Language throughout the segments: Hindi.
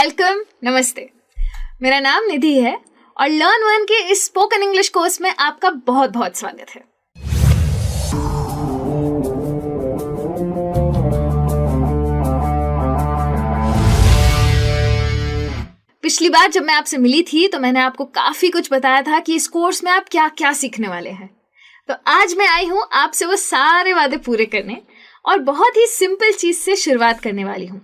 वेलकम, नमस्ते। मेरा नाम निधि है और लर्न वन के इस स्पोकन इंग्लिश कोर्स में आपका बहुत बहुत स्वागत है। पिछली बार जब मैं आपसे मिली थी तो मैंने आपको काफी कुछ बताया था कि इस कोर्स में आप क्या क्या सीखने वाले हैं। तो आज मैं आई हूं आपसे वो सारे वादे पूरे करने और बहुत ही सिंपल चीज से शुरुआत करने वाली हूं।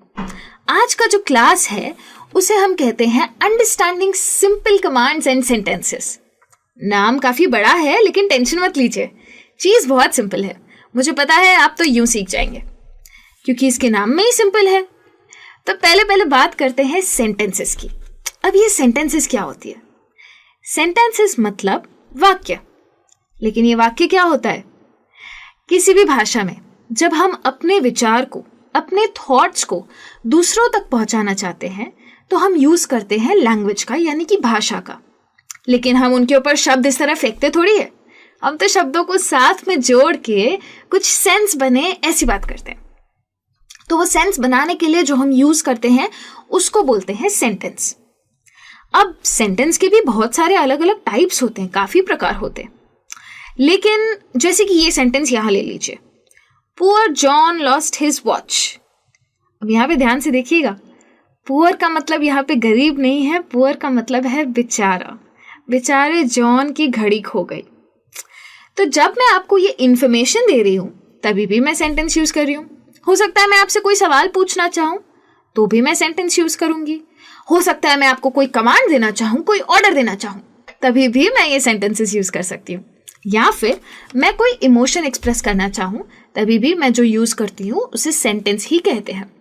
आज का जो क्लास है उसे हम कहते हैं understanding simple commands and sentences. नाम काफी बड़ा है लेकिन टेंशन मत लीजिए, चीज बहुत सिंपल है। मुझे पता है आप तो यूं सीख जाएंगे क्योंकि इसके नाम में ही सिंपल है। तो पहले बात करते हैं सेंटेंसेस की। अब ये सेंटेंसेस क्या होती है? सेंटेंसेस मतलब वाक्य। लेकिन ये वाक्य क्या होता है? किसी भी भाषा में जब हम अपने विचार को, अपने थॉट्स को दूसरों तक पहुंचाना चाहते हैं तो हम यूज करते हैं लैंग्वेज का, यानी कि भाषा का। लेकिन हम उनके ऊपर शब्द इस तरह फेंकते थोड़ी है। हम तो शब्दों को साथ में जोड़ के कुछ सेंस बने ऐसी बात करते हैं। तो वो सेंस बनाने के लिए जो हम यूज करते हैं उसको बोलते हैं सेंटेंस। अब सेंटेंस के भी बहुत सारे अलग अलग टाइप्स होते हैं, काफी प्रकार होते हैं। लेकिन जैसे कि ये सेंटेंस यहां ले लीजिए, poor John lost his watch. अब यहां पे ध्यान से देखिएगा, पुअर का मतलब यहाँ पे गरीब नहीं है, पुअर का मतलब है बेचारा। बेचारे जॉन की घड़ी खो गई। तो जब मैं आपको ये इंफॉर्मेशन दे रही हूं तभी भी मैं सेंटेंस यूज कर रही हूं। हो सकता है मैं आपसे कोई सवाल पूछना चाहूं तो भी मैं सेंटेंस यूज करूंगी। हो सकता है मैं आपको कोई कमांड देना चाहूं, कोई ऑर्डर देना चाहूं, तभी भी मैं ये सेंटेंसेस यूज कर सकती हूँ। या फिर मैं कोई इमोशन एक्सप्रेस करना चाहूं तभी भी मैं जो यूज करती हूँ उसे सेंटेंस ही कहते हैं।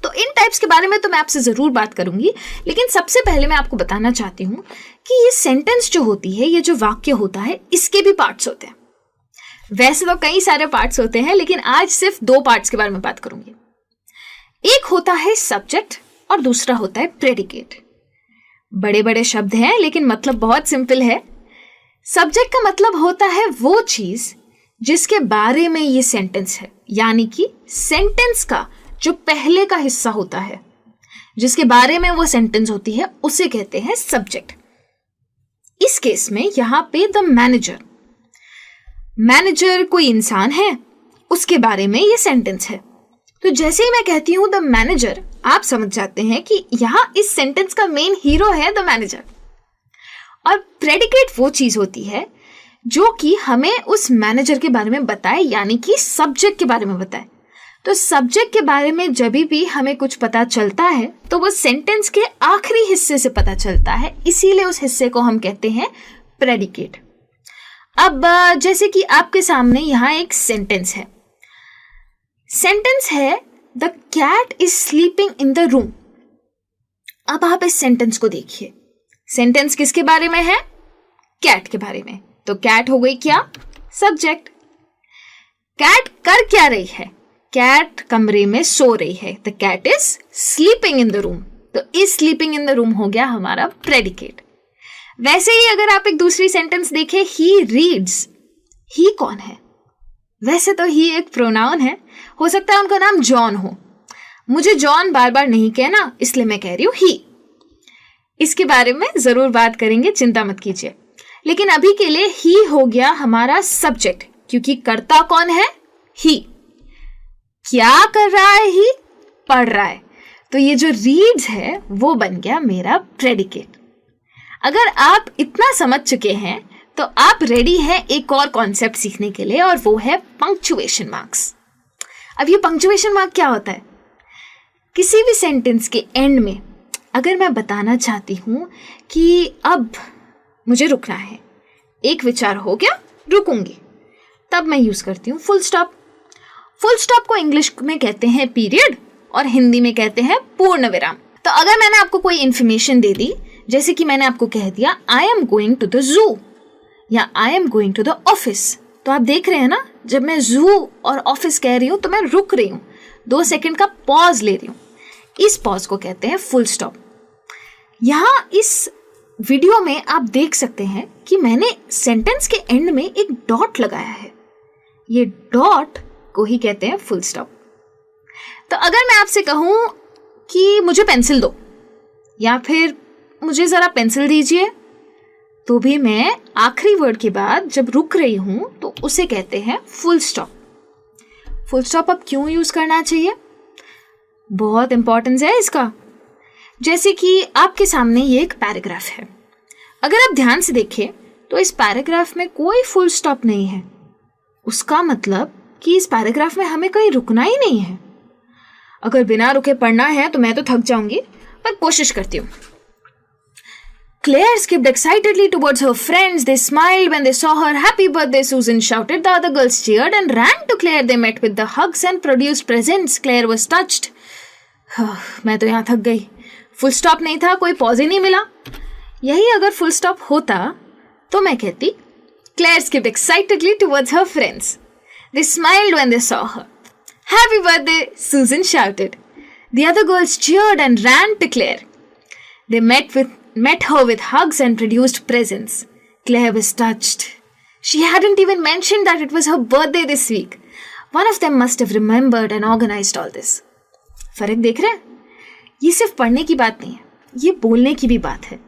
तो इन टाइप्स के बारे में तो मैं आपसे जरूर बात करूंगी, लेकिन सबसे पहले मैं आपको बताना चाहती हूँ कि ये सेंटेंस जो होती है, ये जो वाक्य होता है, इसके भी पार्ट्स होते हैं। वैसे तो कई सारे पार्ट्स होते हैं लेकिन आज सिर्फ 2 पार्ट्स के बारे में बात करूंगी। एक होता है सब्जेक्ट और दूसरा होता है प्रेडिकेट। बड़े बड़े शब्द हैं लेकिन मतलब बहुत सिंपल है। सब्जेक्ट का मतलब होता है वो चीज जिसके बारे में ये सेंटेंस है, यानी कि सेंटेंस का जो पहले का हिस्सा होता है, जिसके बारे में वो सेंटेंस होती है, उसे कहते हैं सब्जेक्ट। इस केस में यहां पे द मैनेजर कोई इंसान है, उसके बारे में ये सेंटेंस है। तो जैसे ही मैं कहती हूं द मैनेजर, आप समझ जाते हैं कि यहां इस सेंटेंस का मेन हीरो है द मैनेजर। और प्रेडिकेट वो चीज होती है जो कि हमें उस मैनेजर के बारे में बताए, यानी कि सब्जेक्ट के बारे में बताए। तो सब्जेक्ट के बारे में जब भी हमें कुछ पता चलता है तो वो सेंटेंस के आखिरी हिस्से से पता चलता है, इसीलिए उस हिस्से को हम कहते हैं प्रेडिकेट। अब जैसे कि आपके सामने यहां एक सेंटेंस है। सेंटेंस है the cat is sleeping in the room. अब आप इस सेंटेंस को देखिए। सेंटेंस किसके बारे में है? कैट के बारे में। तो कैट हो गई क्या? सब्जेक्ट। कैट कर क्या रही है? कैट कमरे में सो रही है। The cat is sleeping in the room. तो is sleeping in the room हो गया हमारा प्रेडिकेट। वैसे ही अगर आप एक दूसरी सेंटेंस देखें, ही रीड्स। ही कौन है? वैसे तो ही एक प्रोनाउन है, हो सकता है उनका नाम जॉन हो। मुझे जॉन बार बार नहीं कहना, इसलिए मैं कह रही हूं ही। इसके बारे में जरूर बात करेंगे, चिंता मत कीजिए। लेकिन अभी के लिए ही हो गया हमारा सब्जेक्ट, क्योंकि करता कौन है? ही। क्या कर रहा है? ही पढ़ रहा है। तो ये जो रीड्स है वो बन गया मेरा प्रेडिकेट। अगर आप इतना समझ चुके हैं तो आप रेडी हैं एक और कॉन्सेप्ट सीखने के लिए, और वो है पंक्चुएशन मार्क्स। अब ये पंक्चुएशन मार्क क्या होता है? किसी भी सेंटेंस के एंड में अगर मैं बताना चाहती हूं कि अब मुझे रुकना है, एक विचार हो गया, रुकूंगी, तब मैं यूज करती हूँ फुल स्टॉप। फुल स्टॉप को इंग्लिश में कहते हैं पीरियड और हिंदी में कहते हैं पूर्ण विराम। तो अगर मैंने आपको कोई इंफॉर्मेशन दे दी, जैसे कि मैंने आपको कह दिया I am going to the zoo या I am going to the office, तो आप देख रहे हैं ना, जब मैं जू और ऑफिस कह रही हूं तो मैं रुक रही हूं, 2 सेकंड का पॉज ले रही हूं। इस पॉज को कहते हैं फुल स्टॉप। यहां इस वीडियो में आप देख सकते हैं कि मैंने सेंटेंस के एंड में एक डॉट लगाया है। ये डॉट को ही कहते हैं फुल स्टॉप। तो अगर मैं आपसे कहूं कि मुझे पेंसिल दो, या फिर मुझे ज़रा पेंसिल दीजिए, तो भी मैं आखिरी वर्ड के बाद जब रुक रही हूँ तो उसे कहते हैं फुल स्टॉप। फुल स्टॉप अब क्यों यूज़ करना चाहिए? बहुत इंपॉर्टेंस है इसका। जैसे कि आपके सामने ये एक पैराग्राफ है, अगर आप ध्यान से देखें तो इस पैराग्राफ में कोई फुल स्टॉप नहीं है। उसका मतलब कि इस पैराग्राफ में हमें कहीं रुकना ही नहीं है। अगर बिना रुके पढ़ना है तो मैं तो थक जाऊंगी, पर कोशिश करती हूँ। Claire skipped excitedly towards her friends. They smiled when they saw her. Happy birthday, Susan shouted. The other girls cheered and ran to Claire. They met with the hugs and produced presents. Claire was touched. मैं तो यहाँ थक गई। फुल स्टॉप नहीं था, कोई पॉज ही नहीं मिला। यही अगर फुल स्टॉप होता तो मैं कहती Claire skipped excitedly towards her friends. They smiled when they saw her. Happy birthday, Susan shouted. The other girls cheered and ran to Claire. They met her with hugs and produced presents. Claire was touched. She hadn't even mentioned that it was her birthday this week. One of them must have remembered and organized all this. फर्क देख रहे हैं? ये सिर्फ पढ़ने की बात नहीं है, ये बोलने की भी बात है।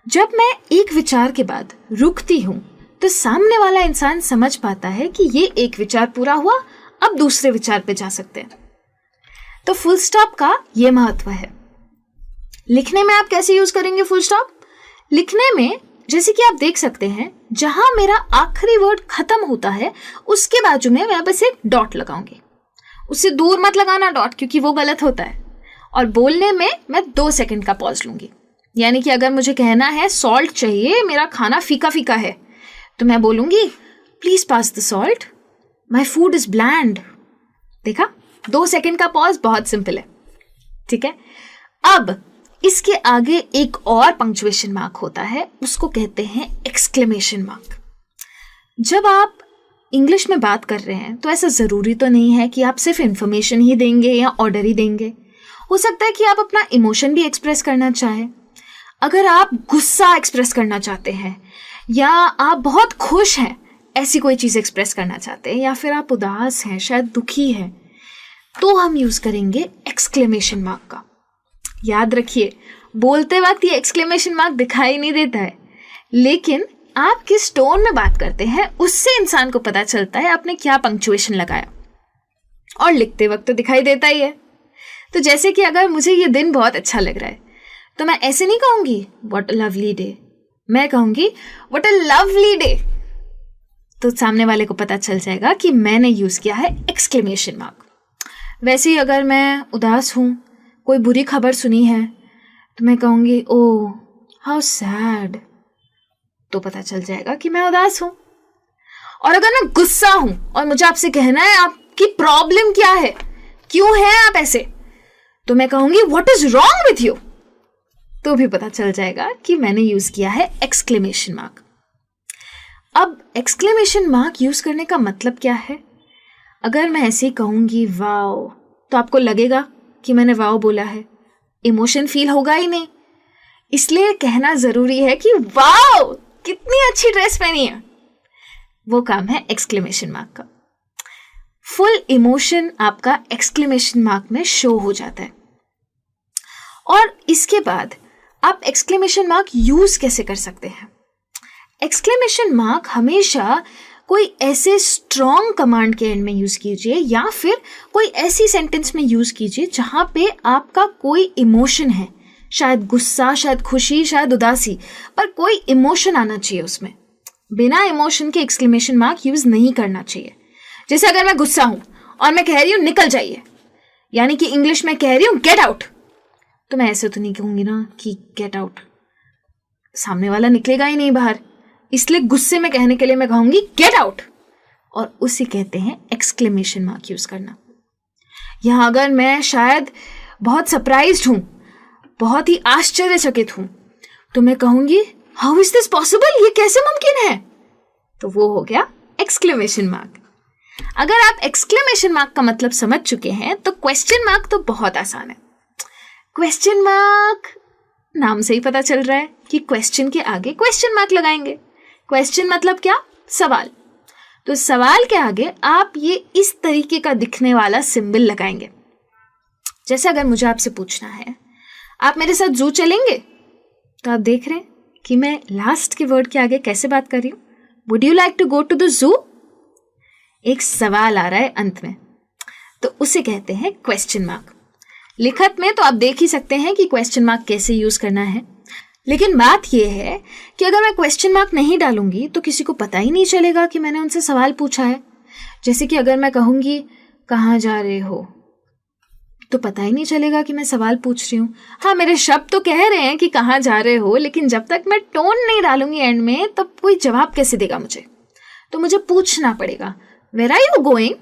जब मैं एक विचार के बाद रुकती हूँ तो सामने वाला इंसान समझ पाता है कि ये एक विचार पूरा हुआ, अब दूसरे विचार पे जा सकते हैं। तो फुल स्टॉप का ये महत्व है। लिखने में आप कैसे यूज करेंगे फुल स्टॉप? लिखने में जैसे कि आप देख सकते हैं, जहां मेरा आखिरी वर्ड खत्म होता है उसके बाजू में मैं बस एक डॉट लगाऊंगी। उससे दूर मत लगाना डॉट, क्योंकि वो गलत होता है। और बोलने में मैं 2 सेकंड का पॉज लूंगी। यानी कि अगर मुझे कहना है सॉल्ट चाहिए, मेरा खाना फीका फीका है, तो मैं बोलूंगी please pass the salt, my food is bland. देखा, 2 सेकंड का पॉज बहुत सिंपल है। ठीक है, अब इसके आगे एक और पंक्चुएशन मार्क होता है, उसको कहते हैं एक्सक्लेमेशन मार्क। जब आप इंग्लिश में बात कर रहे हैं तो ऐसा ज़रूरी तो नहीं है कि आप सिर्फ इंफॉर्मेशन ही देंगे या ऑर्डर ही देंगे। हो सकता है कि आप अपना इमोशन भी एक्सप्रेस करना चाहें। अगर आप गुस्सा एक्सप्रेस करना चाहते हैं, या आप बहुत खुश हैं, ऐसी कोई चीज़ एक्सप्रेस करना चाहते हैं, या फिर आप उदास हैं, शायद दुखी हैं, तो हम यूज़ करेंगे एक्सक्लेमेशन मार्क का। याद रखिए, बोलते वक्त ये एक्सक्लेमेशन मार्क दिखाई नहीं देता है, लेकिन आप किस टोन में बात करते हैं उससे इंसान को पता चलता है आपने क्या पंक्चुएशन लगाया। और लिखते वक्त तो दिखाई देता ही है। तो जैसे कि अगर मुझे ये दिन बहुत अच्छा लग रहा है तो मैं ऐसे नहीं कहूंगी व्हाट अ लवली डे, मैं कहूंगी व्हाट अ लवली डे। तो सामने वाले को पता चल जाएगा कि मैंने यूज किया है एक्सक्लेमेशन मार्क। वैसे ही अगर मैं उदास हूं, कोई बुरी खबर सुनी है, तो मैं कहूंगी ओह हाउ सैड, तो पता चल जाएगा कि मैं उदास हूं। और अगर मैं गुस्सा हूं और मुझे आपसे कहना है आपकी प्रॉब्लम क्या है, क्यों है आप ऐसे, तो मैं कहूंगी what is wrong with you, तो भी पता चल जाएगा कि मैंने यूज किया है एक्सक्लेमेशन मार्क। अब एक्सक्लेमेशन मार्क यूज करने का मतलब क्या है? अगर मैं ऐसे ही कहूंगी वाओ, तो आपको लगेगा कि मैंने वाओ बोला है, इमोशन फील होगा ही नहीं। इसलिए कहना जरूरी है कि वाओ कितनी अच्छी ड्रेस पहनी है। वो काम है एक्सक्लेमेशन मार्क का। फुल इमोशन आपका एक्सक्लेमेशन मार्क में शो हो जाता है। और इसके बाद आप एक्सक्लेमेशन मार्क यूज कैसे कर सकते हैं? एक्सक्लेमेशन मार्क हमेशा कोई ऐसे स्ट्रॉन्ग कमांड के एंड में यूज कीजिए, या फिर कोई ऐसी सेंटेंस में यूज कीजिए जहां पे आपका कोई इमोशन है, शायद गुस्सा, शायद खुशी, शायद उदासी, पर कोई इमोशन आना चाहिए उसमें। बिना इमोशन के एक्सक्लेमेशन मार्क यूज नहीं करना चाहिए। जैसे अगर मैं गुस्सा हूं और मैं कह रही हूं निकल जाइए, यानी कि इंग्लिश में कह रही हूं गेट आउट, तो मैं ऐसे तो नहीं कहूंगी ना कि गेट आउट, सामने वाला निकलेगा ही नहीं बाहर। इसलिए गुस्से में कहने के लिए मैं कहूंगी गेट आउट, और उसे कहते हैं एक्सक्लेमेशन मार्क यूज करना। यहां अगर मैं शायद बहुत सरप्राइज्ड हूं, बहुत ही आश्चर्यचकित हूं, तो मैं कहूंगी हाउ इज दिस पॉसिबल, ये कैसे मुमकिन है, तो वो हो गया एक्सक्लेमेशन मार्क। अगर आप एक्सक्लेमेशन मार्क का मतलब समझ चुके हैं तो क्वेश्चन मार्क तो बहुत आसान है। क्वेश्चन मार्क नाम से ही पता चल रहा है कि क्वेश्चन के आगे क्वेश्चन मार्क लगाएंगे। क्वेश्चन मतलब क्या? सवाल। तो सवाल के आगे आप ये इस तरीके का दिखने वाला सिंबल लगाएंगे। जैसे अगर मुझे आपसे पूछना है आप मेरे साथ जू चलेंगे? तो आप देख रहे हैं कि मैं लास्ट के वर्ड के आगे कैसे बात कर रही हूँ. Would you like to go to the zoo? एक सवाल आ रहा है अंत में, तो उसे कहते हैं क्वेश्चन मार्क. लिखत में तो आप देख ही सकते हैं कि क्वेश्चन मार्क कैसे यूज करना है, लेकिन बात यह है कि अगर मैं क्वेश्चन मार्क नहीं डालूंगी तो किसी को पता ही नहीं चलेगा कि मैंने उनसे सवाल पूछा है. जैसे कि अगर मैं कहूंगी कहाँ जा रहे हो, तो पता ही नहीं चलेगा कि मैं सवाल पूछ रही हूँ. हाँ, मेरे शब्द तो कह रहे हैं कि कहाँ जा रहे हो, लेकिन जब तक मैं टोन नहीं डालूंगी एंड में, तब कोई जवाब कैसे देगा मुझे. तो मुझे पूछना पड़ेगा वेयर आर यू गोइंग,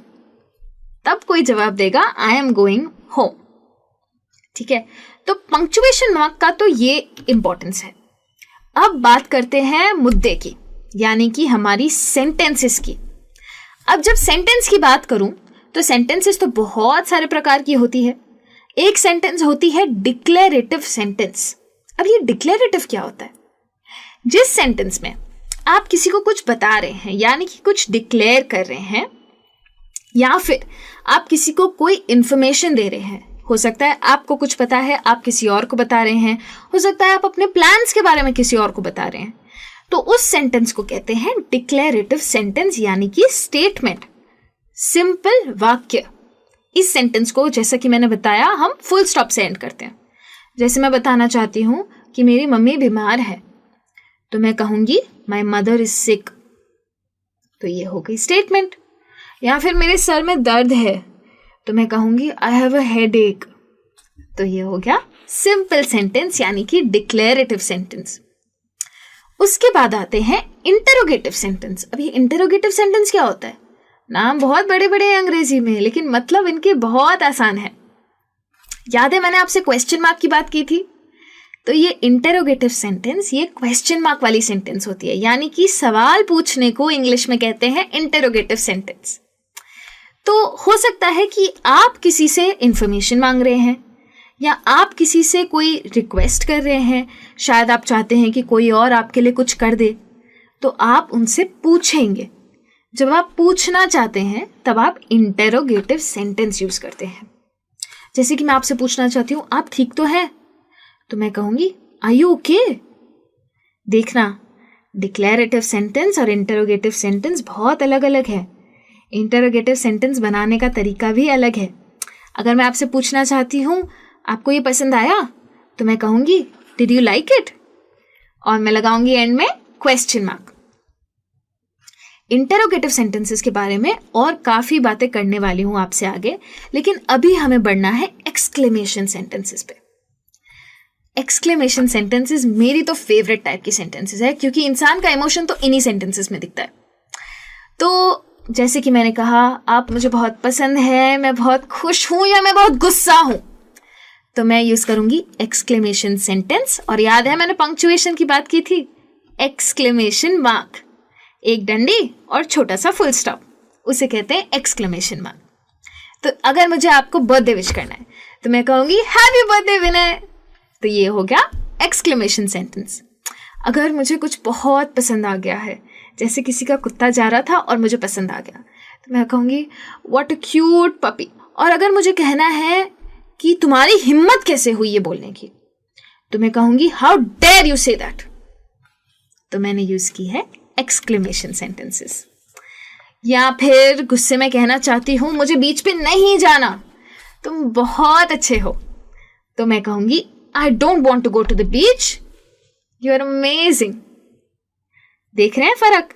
तब कोई जवाब देगा आई एम गोइंग होम. ठीक है, तो पंक्चुएशन मार्क का तो ये इंपॉर्टेंस है. अब बात करते हैं मुद्दे की, यानी कि हमारी सेंटेंसेस की. अब जब सेंटेंस की बात करूं तो सेंटेंसेस तो बहुत सारे प्रकार की होती है. एक सेंटेंस होती है डिक्लेरेटिव सेंटेंस. अब ये डिक्लेरेटिव क्या होता है? जिस सेंटेंस में आप किसी को कुछ बता रहे हैं, यानी कि कुछ डिक्लेयर कर रहे हैं, या फिर आप किसी को कोई इंफॉर्मेशन दे रहे हैं. हो सकता है आपको कुछ पता है, आप किसी और को बता रहे हैं. हो सकता है आप अपने प्लान्स के बारे में किसी और को बता रहे हैं. तो उस सेंटेंस को कहते हैं डिक्लेरेटिव सेंटेंस, यानी कि स्टेटमेंट, सिंपल वाक्य. इस सेंटेंस को, जैसा कि मैंने बताया, हम फुल स्टॉप से एंड करते हैं. जैसे मैं बताना चाहती हूं कि मेरी मम्मी बीमार है, तो मैं कहूंगी माई मदर इज सिक. तो ये हो गई स्टेटमेंट. या फिर मेरे सर में दर्द है, तो मैं कहूंगी आई हैव अ हेडेक. तो ये हो गया सिंपल सेंटेंस, यानी कि डिक्लेरेटिव सेंटेंस. उसके बाद आते हैं इंटरोगेटिव सेंटेंस. अब ये इंटरोगेटिव सेंटेंस क्या होता है? नाम बहुत बड़े बड़े हैं अंग्रेजी में, लेकिन मतलब इनके बहुत आसान है. याद है मैंने आपसे क्वेश्चन मार्क की बात की थी? तो ये इंटरोगेटिव सेंटेंस, ये क्वेश्चन मार्क वाली सेंटेंस होती है, यानी कि सवाल पूछने को इंग्लिश में कहते हैं इंटरोगेटिव सेंटेंस. तो हो सकता है कि आप किसी से इंफॉर्मेशन मांग रहे हैं, या आप किसी से कोई रिक्वेस्ट कर रहे हैं. शायद आप चाहते हैं कि कोई और आपके लिए कुछ कर दे, तो आप उनसे पूछेंगे. जब आप पूछना चाहते हैं तब आप इंटरोगेटिव सेंटेंस यूज करते हैं. जैसे कि मैं आपसे पूछना चाहती हूँ आप ठीक तो हैं, तो मैं कहूंगी आर यू ओके. देखना, डिक्लेरेटिव सेंटेंस और इंटरोगेटिव सेंटेंस बहुत अलग अलग है. इंटरोगेटिव सेंटेंस बनाने का तरीका भी अलग है. अगर मैं आपसे पूछना चाहती हूँ आपको ये पसंद आया, तो मैं कहूंगी डिड यू लाइक इट, और मैं लगाऊंगी एंड में क्वेश्चन मार्क. इंटरोगेटिव सेंटेंसेस के बारे में और काफी बातें करने वाली हूं आपसे आगे, लेकिन अभी हमें बढ़ना है एक्सक्लेमेशन सेंटेंसेस पे. एक्सक्लेमेशन सेंटेंसेस मेरी तो फेवरेट टाइप की सेंटेंसेस है, क्योंकि इंसान का इमोशन तो इन्हीं सेंटेंसेस में दिखता है. तो जैसे कि मैंने कहा आप मुझे बहुत पसंद है, मैं बहुत खुश हूं, या मैं बहुत गुस्सा हूं, तो मैं यूज करूंगी एक्सक्लेमेशन सेंटेंस. और याद है मैंने पंक्चुएशन की बात की थी, एक्सक्लेमेशन मार्क, एक डंडी और छोटा सा फुल स्टॉप, उसे कहते हैं एक्सक्लेमेशन मार्क. तो अगर मुझे आपको बर्थडे विश करना है, तो मैं कहूंगी हैप्पी बर्थडे विनय. तो ये हो गया एक्सक्लेमेशन सेंटेंस. अगर मुझे कुछ बहुत पसंद आ गया है, जैसे किसी का कुत्ता जा रहा था और मुझे पसंद आ गया, तो मैं कहूंगी व्हाट अ क्यूट पपी. और अगर मुझे कहना है कि तुम्हारी हिम्मत कैसे हुई ये बोलने की, तो मैं कहूंगी how dare you say that. तो मैंने यूज की है एक्सक्लेमेशन सेंटेंसेस. या फिर गुस्से में कहना चाहती हूं मुझे बीच पे नहीं जाना, तुम बहुत अच्छे हो, तो मैं कहूंगी I don't want to go to the beach, you are amazing. देख रहे हैं फर्क?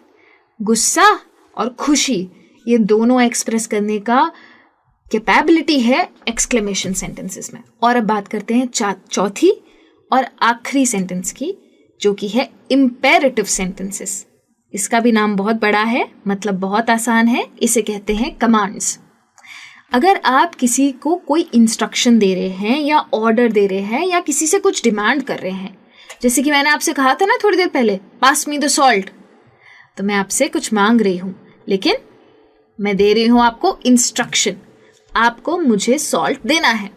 गुस्सा और खुशी, ये दोनों एक्सप्रेस करने का कैपेबिलिटी है एक्सक्लेमेशन सेंटेंसेस में. और अब बात करते हैं चौथी और आखिरी सेंटेंस की, जो कि है इंपेरेटिव सेंटेंसेस. इसका भी नाम बहुत बड़ा है, मतलब बहुत आसान है. इसे कहते हैं कमांड्स. अगर आप किसी को कोई इंस्ट्रक्शन दे रहे हैं, या ऑर्डर दे रहे हैं, या किसी से कुछ डिमांड कर रहे हैं, जैसे कि मैंने आपसे कहा था ना थोड़ी देर पहले, पास मी द सॉल्ट, तो मैं आपसे कुछ मांग रही हूं, लेकिन मैं दे रही हूं आपको इंस्ट्रक्शन, आपको मुझे सॉल्ट देना है,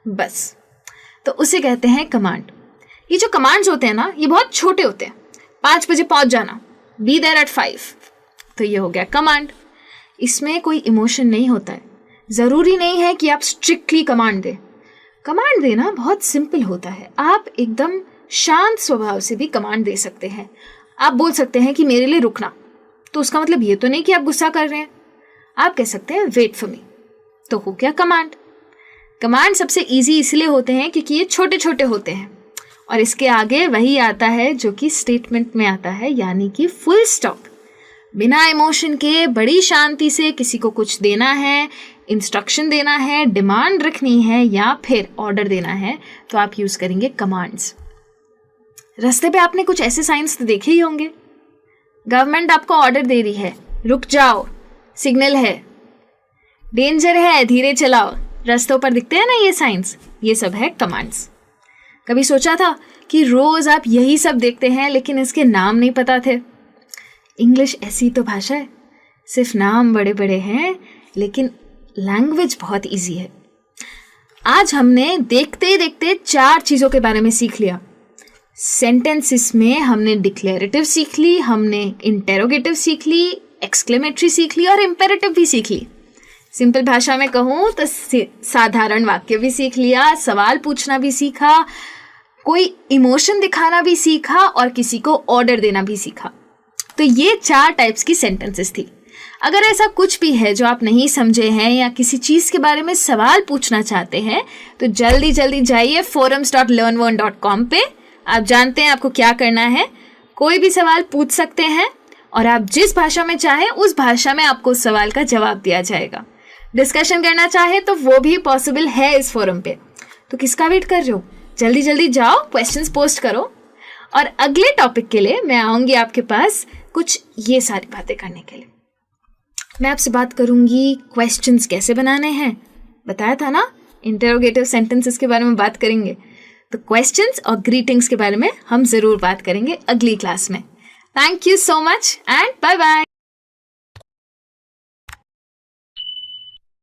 बस. तो उसे कहते हैं कमांड. ये जो कमांड्स होते हैं ना, ये बहुत छोटे होते हैं. 5 बजे पहुंच जाना, बी देयर एट 5, तो ये हो गया कमांड. इसमें कोई इमोशन नहीं होता है. जरूरी नहीं है कि आप स्ट्रिक्टली कमांड दें. कमांड देना बहुत सिंपल होता है। आप एकदम शांत स्वभाव से भी कमांड दे सकते हैं। आप बोल सकते हैं कि मेरे लिए रुकना, तो उसका मतलब ये तो नहीं कि आप गुस्सा कर रहे हैं। आप कह सकते हैं वेट फॉर मी, तो हो गया कमांड। कमांड सबसे इजी इसलिए होते हैं क्योंकि ये छोटे छोटे होते हैं और इसके आगे वही आता है जो कि स्टेटमेंट में आता है, यानी कि फुल स्टॉप। बिना इमोशन के बड़ी शांति से किसी को कुछ देना है, इंस्ट्रक्शन देना है, डिमांड रखनी है या फिर ऑर्डर देना है, तो आप यूज करेंगे कमांड्स। रास्ते पे आपने कुछ ऐसे साइंस तो देखे ही होंगे। गवर्नमेंट आपको ऑर्डर दे रही है, रुक जाओ, सिग्नल है, डेंजर है, धीरे चलाओ। रास्तों पर दिखते हैं ना ये साइंस, ये सब है कमांड्स। कभी सोचा था कि रोज आप यही सब देखते हैं लेकिन इसके नाम नहीं पता थे? इंग्लिश ऐसी तो भाषा है, सिर्फ नाम बड़े बड़े हैं लेकिन लैंग्वेज बहुत इजी है। आज हमने देखते देखते 4 चीज़ों के बारे में सीख लिया। सेंटेंसेस में हमने डिक्लेरेटिव सीख ली, हमने इंटेरोगेटिव सीख ली, एक्सक्लेमेटरी सीख ली और इम्पेरेटिव भी सीख ली। सिंपल भाषा में कहूँ तो साधारण वाक्य भी सीख लिया, सवाल पूछना भी सीखा, कोई इमोशन दिखाना भी सीखा और किसी को ऑर्डर देना भी सीखा। तो ये 4 टाइप्स की सेंटेंसेस थी। अगर ऐसा कुछ भी है जो आप नहीं समझे हैं या किसी चीज़ के बारे में सवाल पूछना चाहते हैं तो जल्दी जल्दी जाइए forums.learnwern.com पे। आप जानते हैं आपको क्या करना है, कोई भी सवाल पूछ सकते हैं और आप जिस भाषा में चाहें उस भाषा में आपको उस सवाल का जवाब दिया जाएगा। डिस्कशन करना चाहे तो वो भी पॉसिबल है इस फोरम पे। तो किसका वेट कर रहे हो, जल्दी जल्दी जाओ, क्वेश्चंस पोस्ट करो। और अगले टॉपिक के लिए मैं आऊँगी आपके पास कुछ ये सारी बातें करने के लिए। मैं आपसे बात करूँगी क्वेश्चंस कैसे बनाने हैं, बताया था ना, इंटरोगेटिव सेंटेंसेस के बारे में बात करेंगे। तो क्वेश्चंस और ग्रीटिंग्स के बारे में हम ज़रूर बात करेंगे अगली क्लास में। Thank you so much and bye bye.